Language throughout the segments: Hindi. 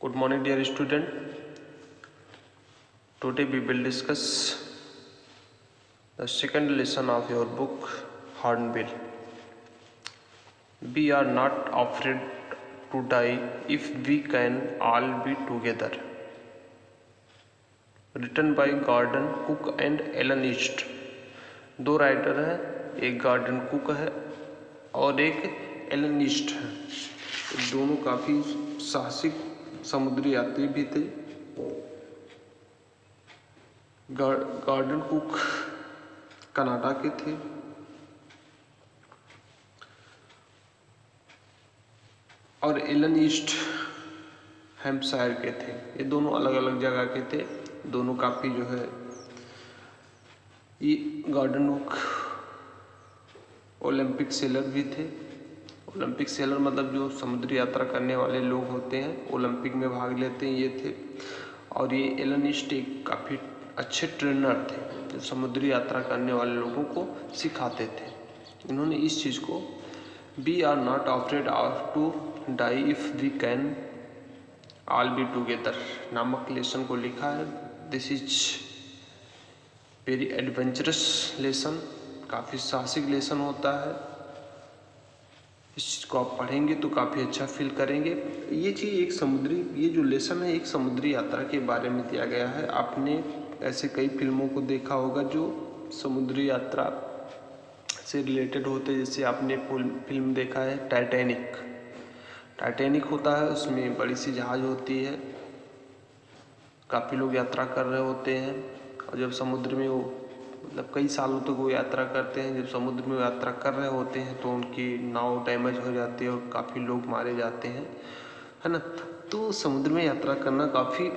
Good morning, dear student. Today we will discuss the second lesson of your book Hornbill. We are not afraid to die if we can all be together. Written by Gordon Cook and Ellen East. दो राइटर हैं, एक गॉर्डन कुक है और एक एलन ईस्ट है। दोनों काफ़ी साहसिक समुद्री यात्री भी थे। गॉर्डन कुक कनाडा के थे और एलन ईस्ट हैम्पशायर के थे। ये दोनों अलग अलग जगह के थे। दोनों काफ़ी जो है, ये गॉर्डन कुक ओलंपिक सेलर भी थे। ओलंपिक सेलर मतलब जो समुद्री यात्रा करने वाले लोग होते हैं, ओलंपिक में भाग लेते हैं, ये थे। और ये एलन ईस्ट एक काफ़ी अच्छे ट्रेनर थे जो समुद्री यात्रा करने वाले लोगों को सिखाते थे। इन्होंने इस चीज़ को we are not afraid of to die if we can all be together नामक लेसन को लिखा है। This is very adventurous lesson, काफ़ी साहसिक लेसन होता है। इस चीज़ को आप पढ़ेंगे तो काफ़ी अच्छा फील करेंगे। ये चीज़ एक समुद्री, ये जो लेसन है एक समुद्री यात्रा के बारे में दिया गया है। आपने ऐसे कई फिल्मों को देखा होगा जो समुद्री यात्रा से रिलेटेड होते, जैसे आपने फिल्म देखा है टाइटैनिक। टाइटैनिक होता है, उसमें बड़ी सी जहाज़ होती है, काफ़ी लोग यात्रा कर रहे होते हैं और जब समुद्र में वो मतलब कई सालों तक वो यात्रा करते हैं। जब समुद्र में वो यात्रा कर रहे होते हैं तो उनकी नाव डैमेज हो जाती है और काफ़ी लोग मारे जाते हैं, है ना। तो समुद्र में यात्रा करना काफ़ी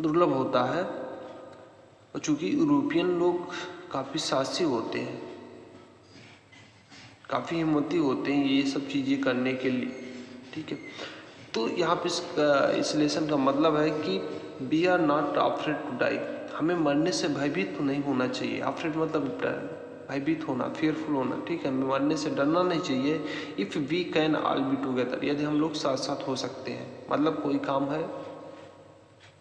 दुर्लभ होता है और चूँकि यूरोपियन लोग काफ़ी साहसी होते हैं, काफ़ी हिम्मती होते हैं ये सब चीज़ें करने के लिए, ठीक है। तो यहाँ पे इस लेसन का मतलब है कि we are not afraid to die, हमें मरने से भयभीत तो नहीं होना चाहिए। अफ्रेड मतलब भयभीत होना, फेयरफुल होना, ठीक है। हमें मरने से डरना नहीं चाहिए। If we can all be together, यदि हम लोग साथ साथ हो सकते हैं। मतलब कोई काम है,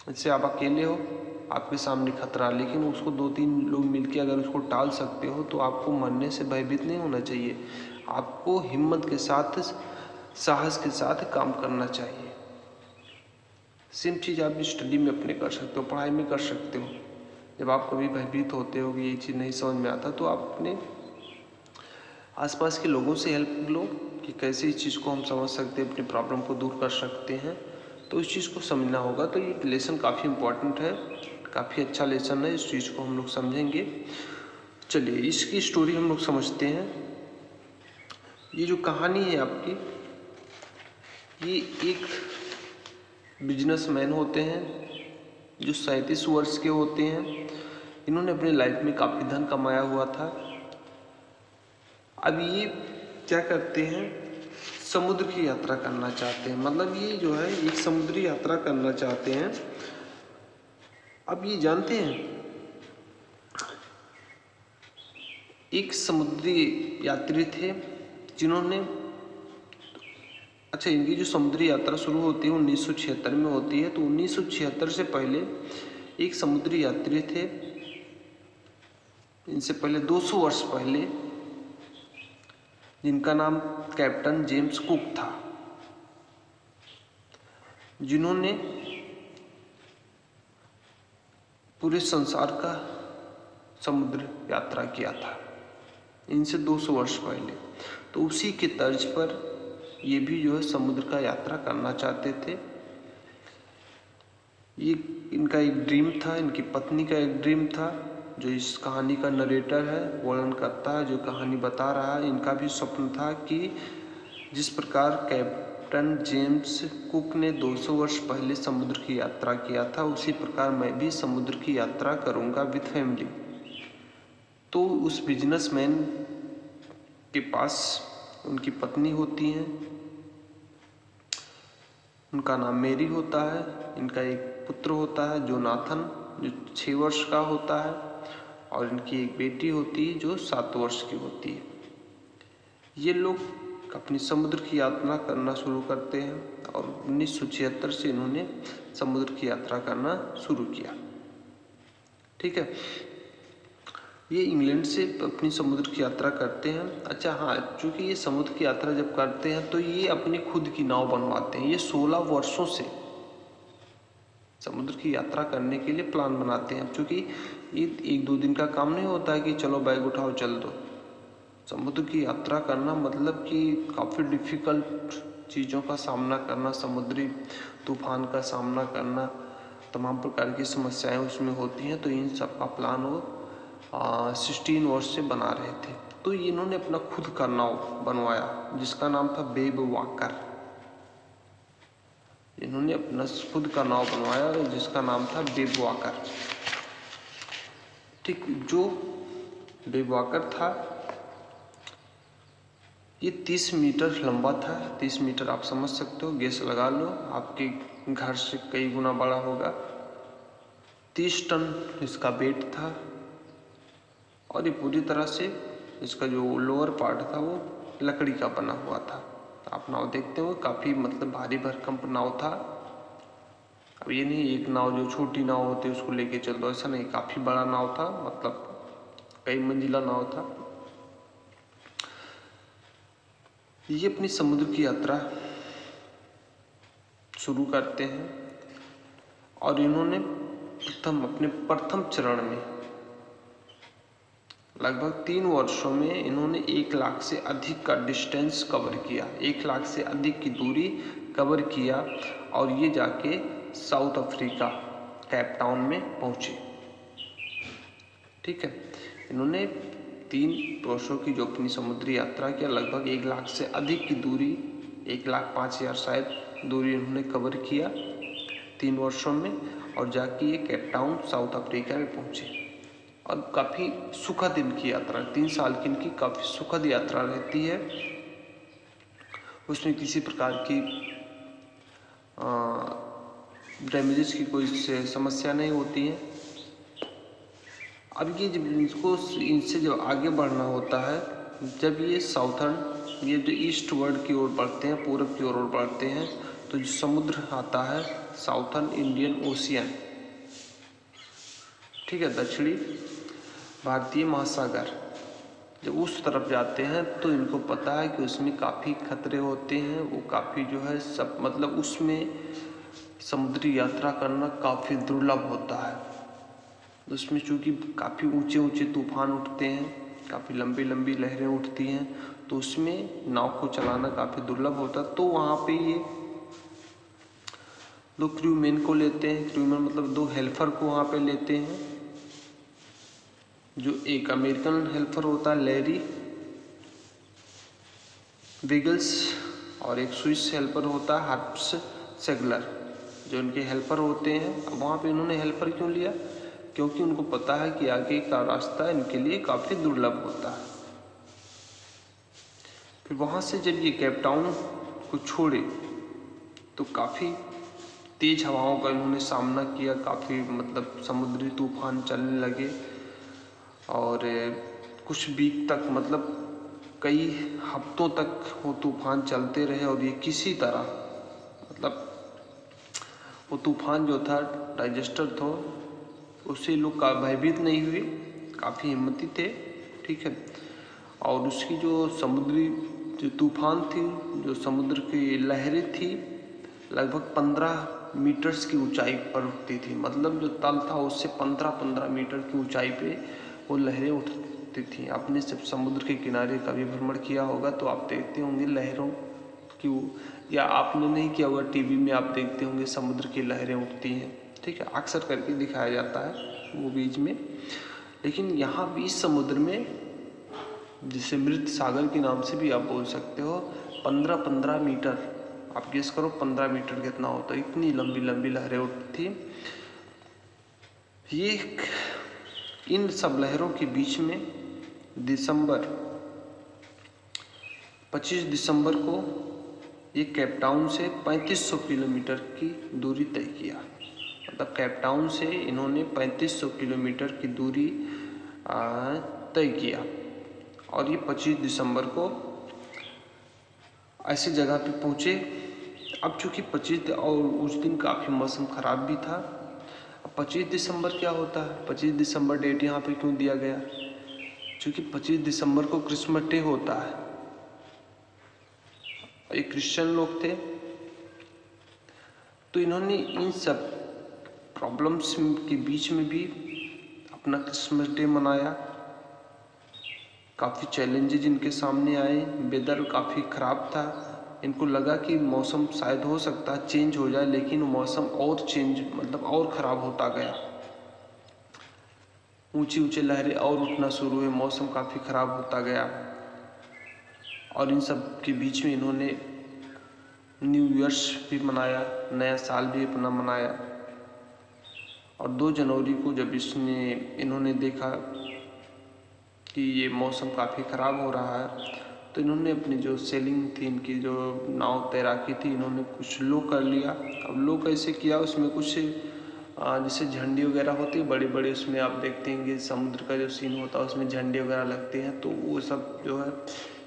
जैसे आप अकेले हो, आपके सामने खतरा, लेकिन उसको 2-3 लोग मिलके अगर उसको टाल सकते हो तो आपको मरने से भयभीत नहीं होना चाहिए। आपको हिम्मत के साथ, साहस के साथ काम करना चाहिए। सेम चीज़ आप स्टडी में अपने कर सकते हो, पढ़ाई में कर सकते हो। जब आप कभी भयभीत होते हो कि ये चीज़ नहीं समझ में आता, तो आप अपने आसपास के लोगों से हेल्प लो कि कैसे इस चीज़ को हम समझ सकते हैं, अपनी प्रॉब्लम को दूर कर सकते हैं। तो इस चीज़ को समझना होगा। तो ये लेसन काफ़ी इम्पोर्टेंट है, काफ़ी अच्छा लेसन है। इस चीज़ को हम लोग समझेंगे। चलिए इसकी स्टोरी हम लोग समझते हैं। ये जो कहानी है आपकी, ये एक बिजनेसमैन होते हैं जो 37 वर्ष के होते हैं। इन्होंने अपनी लाइफ में काफ़ी धन कमाया हुआ था। अब ये क्या करते हैं, समुद्र की यात्रा करना चाहते हैं। मतलब ये जो है एक समुद्री यात्रा करना चाहते हैं। अब ये जानते हैं, एक समुद्री यात्री थे जिन्होंने, अच्छा, इनकी जो समुद्री यात्रा शुरू होती है 1976 में होती है। तो 1976 से पहले एक समुद्री यात्री थे, इनसे पहले 200 वर्ष पहले, जिनका नाम कैप्टन जेम्स कुक था, जिन्होंने पूरे संसार का समुद्र यात्रा किया था इनसे 200 वर्ष पहले। तो उसी के तर्ज पर ये भी जो है समुद्र का यात्रा करना चाहते थे। ये इनका एक ड्रीम था, इनकी पत्नी का एक ड्रीम था। जो इस कहानी का नरेटर है, वर्णन करता है, जो कहानी बता रहा है, इनका भी स्वप्न था कि जिस प्रकार कैप्टन जेम्स कुक ने 200 वर्ष पहले समुद्र की यात्रा किया था, उसी प्रकार मैं भी समुद्र की यात्रा करूँगा विद फैमिली। तो उस बिजनेसमैन के पास उनकी पत्नी होती हैं, उनका नाम मेरी होता है। इनका एक पुत्र होता है जोनाथन, जो 6 वर्ष का होता है, और इनकी एक बेटी होती है जो 7 वर्ष की होती है। ये लोग अपनी समुद्र की यात्रा करना शुरू करते हैं और 1976 से इन्होंने समुद्र की यात्रा करना शुरू किया। ठीक है, ये इंग्लैंड से अपनी समुद्र की यात्रा करते हैं। अच्छा हाँ, चूँकि ये समुद्र की यात्रा जब करते हैं तो ये अपनी खुद की नाव बनवाते हैं। ये 16 वर्षों से समुद्र की यात्रा करने के लिए प्लान बनाते हैं, क्योंकि ये 1-2 दिन का काम नहीं होता है कि चलो बैग उठाओ चल दो। समुद्र की यात्रा करना मतलब कि काफ़ी डिफ़िकल्ट चीज़ों का सामना करना, समुद्री तूफान का सामना करना, तमाम प्रकार की समस्याएं उसमें होती हैं। तो इन सब का प्लान वो 16 वर्ष से बना रहे थे। तो इन्होंने अपना खुद का नाव बनवाया जिसका नाम था बेब वॉकर। इन्होंने अपना खुद का नाव बनवाया जिसका नाम था बेब वॉकर। ठीक, जो बेब वॉकर था ये 30 मीटर लंबा था। 30 मीटर आप समझ सकते हो, गेस लगा लो, आपके घर से कई गुना बड़ा होगा। 30 टन इसका वेट था और ये पूरी तरह से इसका जो लोअर पार्ट था वो लकड़ी का बना हुआ था। आप नाव देखते हो काफ़ी मतलब भारी भरकम नाव था। अब ये नहीं एक नाव जो छोटी नाव होती है उसको लेके चल दो, ऐसा नहीं, काफ़ी बड़ा नाव था, मतलब कई मंजिला नाव था। ये अपनी समुद्र की यात्रा शुरू करते हैं और इन्होंने अपने प्रथम चरण में लगभग 3 वर्षों में इन्होंने 1 लाख से अधिक का डिस्टेंस कवर किया, 1 लाख से अधिक की दूरी कवर किया और ये जाके साउथ अफ्रीका केप टाउन में पहुंचे। ठीक है, इन्होंने 3 वर्षों की जो अपनी समुद्री यात्रा किया, लगभग 1 लाख से अधिक की दूरी, 1,05,000 शायद दूरी इन्होंने कवर किया 3 वर्षों में और जाके ये केप टाउन साउथ अफ्रीका में पहुंचे। और काफ़ी सुखद इनकी यात्रा, 3 साल की इनकी काफ़ी सुखद यात्रा रहती है। उसमें किसी प्रकार की डैमेजेस की कोई समस्या नहीं होती है। अब ये जब इनसे जब आगे बढ़ना होता है, जब ये साउथर्न ये जो ईस्ट वर्ड की ओर बढ़ते हैं, पूरब की ओर बढ़ते हैं, तो जो समुद्र आता है साउथर्न इंडियन ओशियन, ठीक है, दक्षिणी भारतीय महासागर, जब उस तरफ जाते हैं तो इनको पता है कि उसमें काफ़ी खतरे होते हैं। वो काफ़ी जो है सब मतलब उसमें समुद्री यात्रा करना काफ़ी दुर्लभ होता है। उसमें चूँकि काफ़ी ऊंचे ऊंचे तूफान उठते हैं, काफ़ी लंबी लंबी लहरें उठती हैं, तो उसमें नाव को चलाना काफ़ी दुर्लभ होता है। तो वहाँ पे ये 2 क्रूमैन को लेते हैं, क्रूमैन मतलब 2 हेल्पर को वहाँ पे लेते हैं। जो एक अमेरिकन हेल्पर होता है लैरी विगल्स और एक स्विस हेल्पर होता है हर्ब्स सेगलर, जो उनके हेल्पर होते हैं। अब वहाँ पे इन्होंने हेल्पर क्यों लिया? क्योंकि उनको पता है कि आगे का रास्ता इनके लिए काफ़ी दुर्लभ होता है। फिर वहाँ से जब ये केप टाउन को छोड़े तो काफ़ी तेज हवाओं का इन्होंने सामना किया, काफ़ी मतलब समुद्री तूफान चलने लगे और कुछ वीक तक मतलब कई हफ्तों तक वो तूफान चलते रहे और ये किसी तरह मतलब वो तूफान जो था डाइजेस्टर था उससे लोग का भयभीत नहीं हुए, काफ़ी हिम्मती थे। ठीक है, और उसकी जो समुद्री जो तूफान थी, जो समुद्र की लहरें थी, लगभग 15 मीटर्स की ऊंचाई पर उठती थी। मतलब जो तल था उससे 15-15 मीटर की ऊंचाई पे वो लहरें उठती थी। आपने जब समुद्र के किनारे कभी भ्रमण किया होगा तो आप देखते होंगे लहरों की, या आपने नहीं किया होगा, टीवी में आप देखते होंगे समुद्र की लहरें उठती हैं। ठीक है, अक्सर करके दिखाया जाता है वो बीच में। लेकिन यहाँ बीच समुद्र में, जिसे मृत सागर के नाम से भी आप बोल सकते हो, 15-15 मीटर, आप गेस करो 15 मीटर कितना होता है, इतनी लंबी लंबी लहरें उठती थी। ये इन सब लहरों के बीच में 25 दिसंबर को ये केप टाउन से 3500 किलोमीटर की दूरी तय किया। मतलब केप टाउन से इन्होंने 3500 किलोमीटर की दूरी तय किया और ये 25 दिसंबर को ऐसी जगह पे पहुँचे। अब चूँकि 25 और उस दिन काफ़ी मौसम ख़राब भी था। अब 25 दिसंबर क्या होता है, 25 दिसंबर डेट यहाँ पे क्यों दिया गया, क्योंकि 25 दिसंबर को क्रिसमस डे होता है। ये क्रिश्चियन लोग थे, तो इन्होंने इन सब प्रॉब्लम्स के बीच में भी अपना क्रिसमस डे मनाया। काफ़ी चैलेंजेज इनके सामने आए, वेदर काफ़ी ख़राब था। इनको लगा कि मौसम शायद हो सकता है चेंज हो जाए, लेकिन मौसम और चेंज मतलब और ख़राब होता गया। ऊंची ऊंची लहरें और उठना शुरू हुए, मौसम काफ़ी ख़राब होता गया। और इन सब के बीच में इन्होंने न्यू ईयर्स भी मनाया, नया साल भी अपना मनाया। और 2 जनवरी को जब इन्होंने देखा कि ये मौसम काफ़ी ख़राब हो रहा है, तो इन्होंने अपनी जो सेलिंग थी, इनकी जो नाव तैराकी थी, इन्होंने कुछ लो कर लिया। अब लो कैसे किया, उसमें कुछ जैसे झंडी वगैरह होती है बड़ी बड़ी, उसमें आप देखते हैं कि समुद्र का जो सीन होता है उसमें झंडे वगैरह लगते हैं, तो वो सब जो है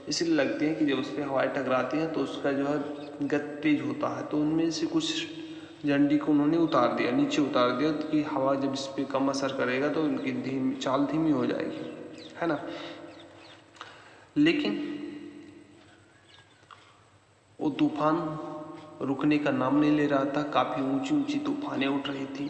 इसलिए लगते हैं कि जब उस पर हवाएं टकराती हैं तो उसका जो है गति तेज होता है। तो उनमें से कुछ झंडी को उन्होंने उतार दिया, नीचे उतार दिया, कि हवा जब इस पर कम असर करेगा तो उनकी चाल धीमी हो जाएगी, है ना। लेकिन वो तूफान रुकने का नाम नहीं ले रहा था। काफ़ी ऊंची ऊंची तूफानें उठ रही थी,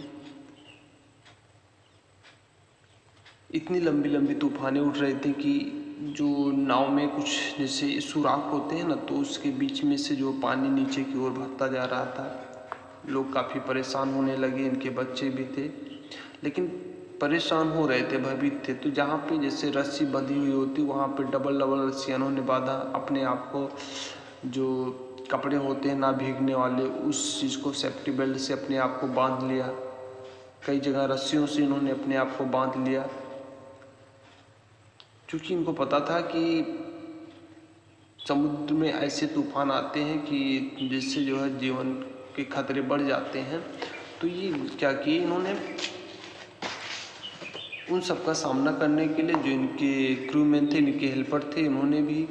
इतनी लंबी लंबी तूफानें उठ रही थी कि जो नाव में कुछ जैसे सुराख होते हैं ना, तो उसके बीच में से जो पानी नीचे की ओर भरता जा रहा था। लोग काफ़ी परेशान होने लगे, इनके बच्चे भी थे, लेकिन परेशान हो रहे थे, भयभीत थे। तो जहाँ पे जैसे रस्सी बंधी हुई होती, वहाँ पे डबल डबल रस्सी उन्होंने बांधा, अपने आप को जो कपड़े होते हैं ना भीगने वाले, उस चीज़ को सेफ्टी बेल्ट से अपने आप को बांध लिया। कई जगह रस्सियों से इन्होंने अपने आप को बांध लिया, क्योंकि इनको पता था कि समुद्र में ऐसे तूफान आते हैं कि जिससे जो है जीवन के खतरे बढ़ जाते हैं। तो ये क्या किए इन्होंने, उन सब का सामना करने के लिए जो इनके क्रूमैन थे, इनके हेल्पर थे, इन्होंने भी,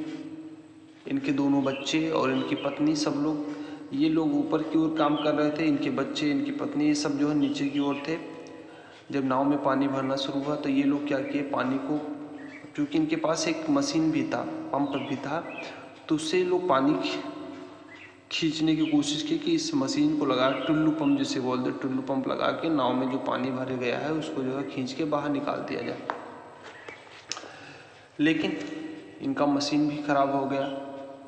इनके दोनों बच्चे और इनकी पत्नी, सब लोग, ये लोग ऊपर की ओर काम कर रहे थे, इनके बच्चे, इनकी पत्नी, ये सब जो है नीचे की ओर थे। जब नाव में पानी भरना शुरू हुआ तो ये लोग क्या किए, पानी को, क्योंकि इनके पास एक मशीन भी था, पंप भी था, तो उससे लोग पानी खींचने की कोशिश की कि इस मशीन को लगा, टुल्लू पंप जिसे बोलते, टुल्लू पंप लगा के नाव में जो पानी भरे गया है उसको जो है खींच के बाहर निकाल दिया जाए। लेकिन इनका मशीन भी खराब हो गया,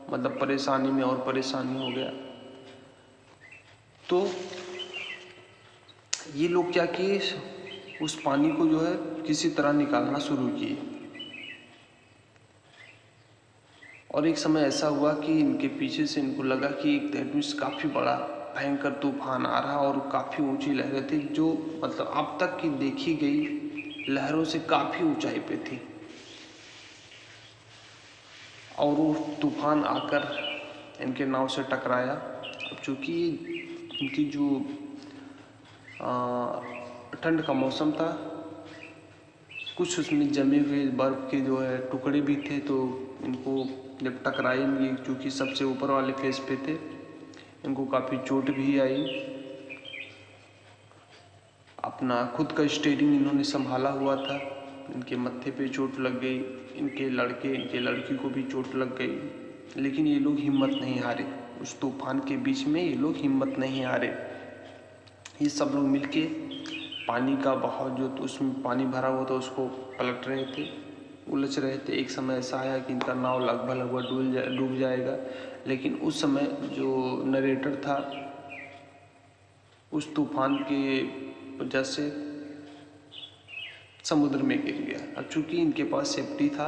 मतलब परेशानी में और परेशानी हो गया। तो ये लोग क्या किए, उस पानी को जो है किसी तरह निकालना शुरू किए। और एक समय ऐसा हुआ कि इनके पीछे से इनको लगा कि एक दैट काफ़ी बड़ा भयंकर तूफान आ रहा, और काफ़ी ऊंची लहरें थी, जो मतलब अब तक की देखी गई लहरों से काफ़ी ऊंचाई पे थी। और वो तूफान आकर इनके नाव से टकराया। अब चूँकि इनकी जो ठंड का मौसम था, कुछ उसमें जमे हुए बर्फ़ के जो है टुकड़े भी थे, तो इनको जब टकराएंगे, चूँकि सबसे ऊपर वाले फेस पे थे, इनको काफ़ी चोट भी आई। अपना खुद का स्टीयरिंग इन्होंने संभाला हुआ था, इनके मत्थे पे चोट लग गई, इनके लड़की को भी चोट लग गई, लेकिन ये लोग हिम्मत नहीं हारे। उस तूफान के बीच में ये लोग हिम्मत नहीं हारे। ये सब लोग मिलके पानी का बहाव जो तो उसमें पानी भरा हुआ था उसको पलट रहे थे, उलझ रहे थे। एक समय ऐसा आया कि इनका नाव लगभग डूब जाएगा, लेकिन उस समय जो नरेटर था उस तूफान के वजह से समुद्र में गिर गया। अब चूँकि इनके पास सेफ्टी था,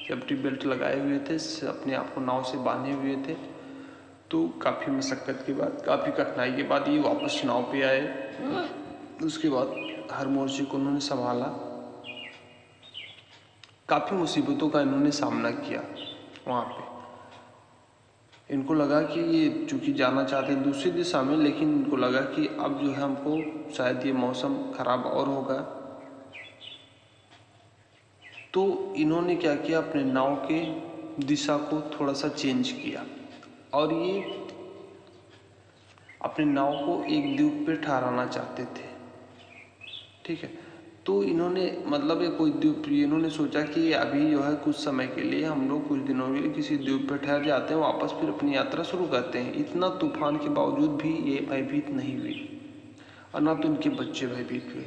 सेफ्टी बेल्ट लगाए हुए थे, अपने आप को नाव से बांधे हुए थे, तो काफ़ी मशक्क़त के बाद, काफ़ी कठिनाई के बाद ये वापस नाव पे आए। उसके बाद हर मोर्चे को उन्होंने संभाला, काफ़ी मुसीबतों का इन्होंने सामना किया वहाँ पे। इनको लगा कि ये चूँकि जाना चाहते हैं दूसरी दिशा में, लेकिन इनको लगा कि अब जो है हमको शायद ये मौसम ख़राब और होगा। तो इन्होंने क्या किया, अपने नाव के दिशा को थोड़ा सा चेंज किया और ये अपने नाव को एक द्वीप पे ठहराना चाहते थे। ठीक है, तो इन्होंने मतलब ये कोई द्वीप, इन्होंने सोचा कि अभी जो है कुछ समय के लिए हम लोग कुछ दिनों के लिए किसी द्वीप पर ठहर जाते हैं, वापस फिर अपनी यात्रा शुरू करते हैं। इतना तूफान के बावजूद भी ये भयभीत नहीं हुई और ना तो इनके बच्चे भयभीत हुए।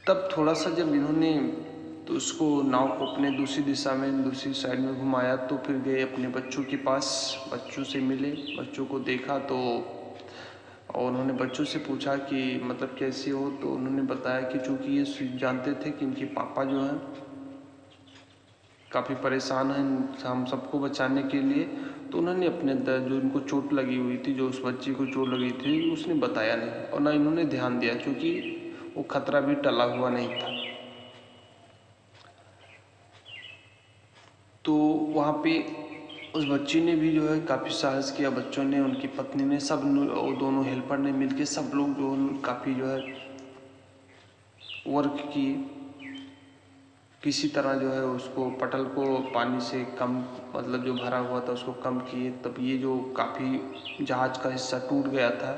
तब थोड़ा सा जब इन्होंने तो उसको नाव को अपने दूसरी दिशा में, दूसरी साइड में घुमाया, तो फिर गए अपने बच्चों के पास, बच्चों से मिले, बच्चों को देखा तो और उन्होंने बच्चों से पूछा कि मतलब कैसे हो, तो उन्होंने बताया कि चूँकि ये जानते थे कि इनके पापा जो हैं काफ़ी परेशान हैं हम सबको बचाने के लिए, तो उन्होंने अपने जो इनको चोट लगी हुई थी, जो उस बच्ची को चोट लगी थी, उसने बताया नहीं और ना इन्होंने ध्यान दिया, क्योंकि वो खतरा भी टला हुआ नहीं था। तो वहाँ पे उस बच्ची ने भी जो है काफ़ी साहस किया, बच्चों ने, उनकी पत्नी ने, सब और दोनों हेल्पर ने मिलके सब लोग जो काफ़ी जो है वर्क किए, किसी तरह जो है उसको पटल को पानी से कम, मतलब जो भरा हुआ था उसको कम किए। तब ये जो काफ़ी जहाज का हिस्सा टूट गया था,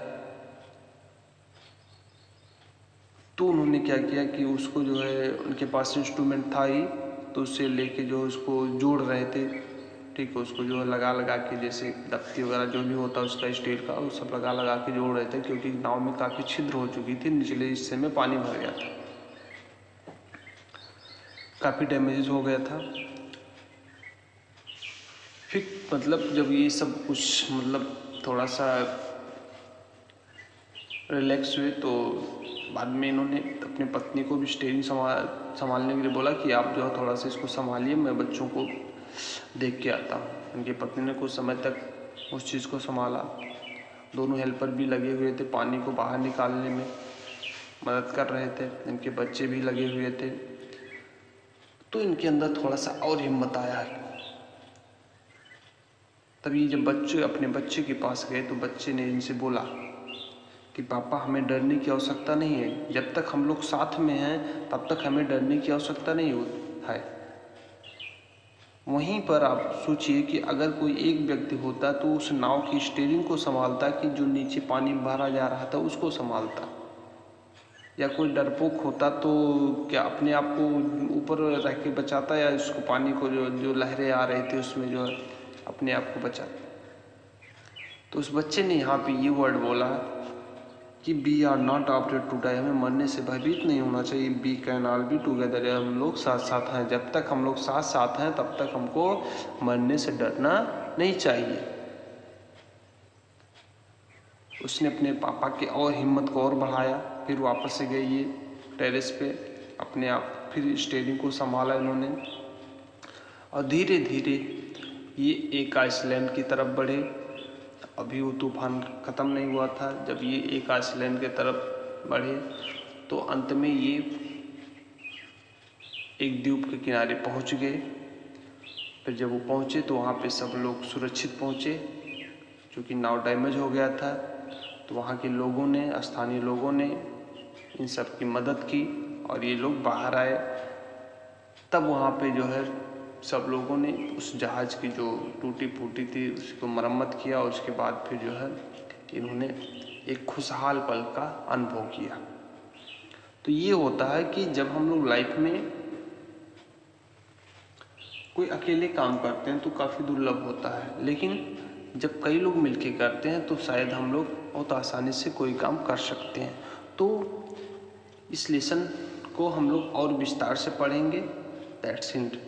तो उन्होंने क्या किया कि उसको जो है, उनके पास इंस्ट्रूमेंट था ही, तो उससे लेके जो उसको जोड़ रहे थे। ठीक है, उसको जो है लगा लगा के, जैसे दफ्ती वगैरह जो भी होता है उसका स्टील का, वो सब लगा लगा के जोड़ रहे थे, क्योंकि नाव में काफ़ी छिद्र हो चुकी थी, निचले हिस्से में पानी भर गया था, काफ़ी डैमेज हो गया था। फिर मतलब जब ये सब कुछ मतलब थोड़ा सा रिलैक्स हुए, तो बाद में इन्होंने अपनी पत्नी को भी स्टीयरिंग संभालने के लिए बोला कि आप जो है थोड़ा सा इसको संभालिए, मैं बच्चों को देख के आता हूँ। उनकी पत्नी ने कुछ समय तक उस चीज़ को संभाला। दोनों हेल्पर भी लगे हुए थे, पानी को बाहर निकालने में मदद कर रहे थे, इनके बच्चे भी लगे हुए थे। तो इनके अंदर थोड़ा सा और हिम्मत आया। तभी जब बच्चे अपने बच्चे के पास गए, तो बच्चे ने इनसे बोला कि पापा, हमें डरने की आवश्यकता नहीं है, जब तक हम लोग साथ में हैं तब तक हमें डरने की आवश्यकता नहीं है। वहीं पर आप सोचिए कि अगर कोई एक व्यक्ति होता तो उस नाव की स्टीयरिंग को संभालता, कि जो नीचे पानी भरा जा रहा था उसको संभालता, या कोई डरपोक होता तो क्या अपने आप को ऊपर रह के बचाता, या उसको पानी को जो लहरें आ रही थी उसमें जो है अपने आप को बचाता। तो उस बच्चे ने यहाँ पे ये वर्ड बोला कि we are not afraid to die, हमें मरने से भयभीत नहीं होना चाहिए। We can all be together, हम लोग साथ साथ हैं, जब तक हम लोग साथ साथ हैं तब तक हमको मरने से डरना नहीं चाहिए। उसने अपने पापा के और हिम्मत को और बढ़ाया। फिर वापस से गए ये टेरेस पे, अपने आप फिर स्टीयरिंग को संभाला इन्होंने, और धीरे धीरे ये एक आइसलैंड की तरफ बढ़े। अभी वो तूफान ख़त्म नहीं हुआ था। जब ये एक आइसलैंड के तरफ बढ़े, तो अंत में ये एक द्वीप के किनारे पहुंच गए। फिर जब वो पहुंचे तो वहाँ पे सब लोग सुरक्षित पहुंचे, क्योंकि नाव डैमेज हो गया था। तो वहाँ के लोगों ने, स्थानीय लोगों ने इन सब की मदद की और ये लोग बाहर आए। तब वहाँ पे जो है सब लोगों ने उस जहाज़ की जो टूटी फूटी थी उसको मरम्मत किया, और उसके बाद फिर जो है इन्होंने एक खुशहाल पल का अनुभव किया। तो ये होता है कि जब हम लोग लाइफ में कोई अकेले काम करते हैं तो काफ़ी दुर्लभ होता है, लेकिन जब कई लोग मिलके करते हैं तो शायद हम लोग बहुत आसानी से कोई काम कर सकते हैं। तो इस लेसन को हम लोग और विस्तार से पढ़ेंगे। That's it.